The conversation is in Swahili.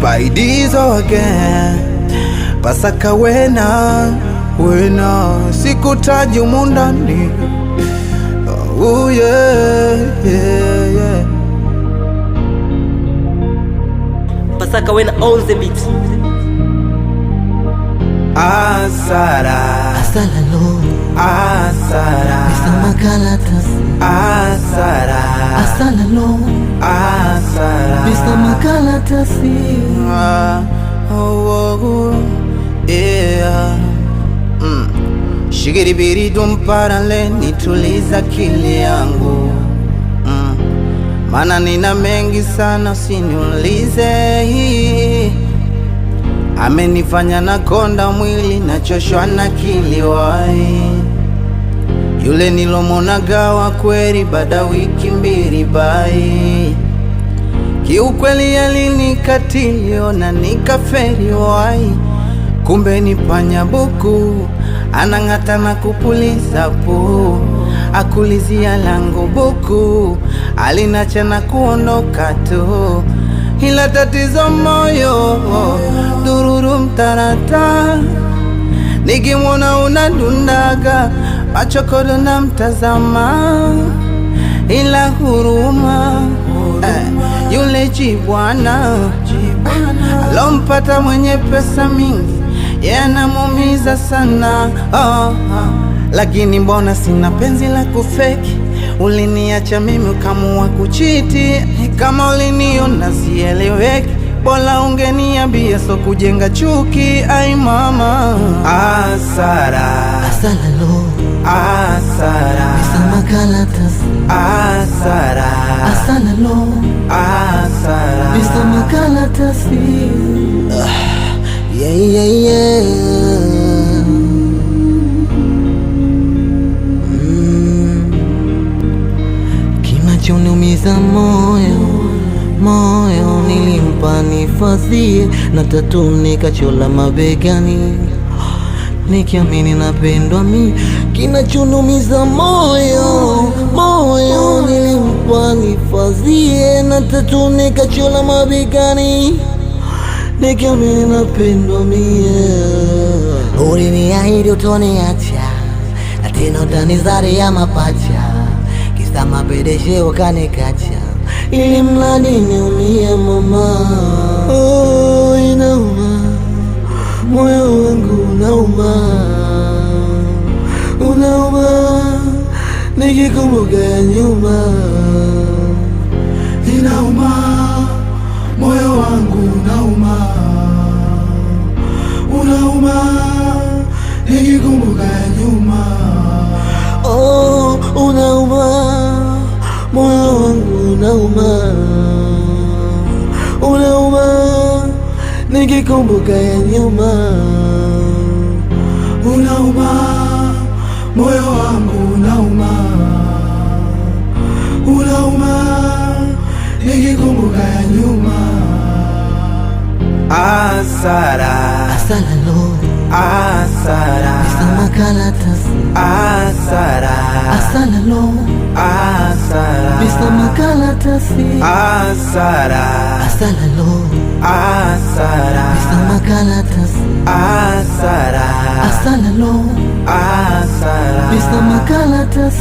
Baidizo again Pasaka wena sikutaji umundani. Oh yeah, yeah, yeah. Pasaka wena on the beat. Asara Asalalo Asara Mr. Makalatas Asara Asalalo Asara Mr. Makalatas yeah. Shigiribiri dumparale nituliza akili yangu. Mana nina mengi sana usiniulize. Amenifanya na konda mwili na choshwa na kiliwai. Yule nilomona gawa kweli baada wiki mbili bai. Kiukweli yalinikatili ona nikaferi wai. Kumbe ni panya buku anang'ata na kupuliza po. Akulizia langu buku alinacha na kuondoka tu. Ila tatizo moyo dururu mtarata. Nikimwona unadundaga machokodo na mtazama. Ila huruma yule jibwana alompata mwenye pesa mingi yanamumiza sana. Lakini mbona sina penzi la kufeki. Uliniacha mimi ukamua kuchiti. Kama uliniona sieleweki bora ungeniambia so kujenga chuki. Ai mama Asara Asalalo Asara Mr. Makalatas Asara Asalalo Asara Mr. Makalatas yeah, yeah, yeah. Kinachoniumiza moyo nilimpa nifadhie na tatu nikachola mabegani nikiamini napendwa mi. Kinachoniumiza moyo nilimpa nifadhie na tatu nikachola mabegani nikiamini napendwa mie. Uliniahidi utoniacha na tena utanizari ya mapacha. Kisa mapedeshe ukanikacha ili mradi niumie mama. Oh, inauma moyo wangu unauma nikikumbuka ya nyuma. Inauma moyo wangu unauma nikikumbuka ya nyuma. Oh, unauma moyo wangu unauma nikikumbuka ya nyuma. Unauma moyo wangu unauma nikikumbuka ya nyuma. Asara Asalalo Asara Mr. Makalatas Asara Asalalo Asara Mr. Makalatas Asara Asalalo Asara Mr. Makalatas Asara Asalalo Asara Mr. Makalatas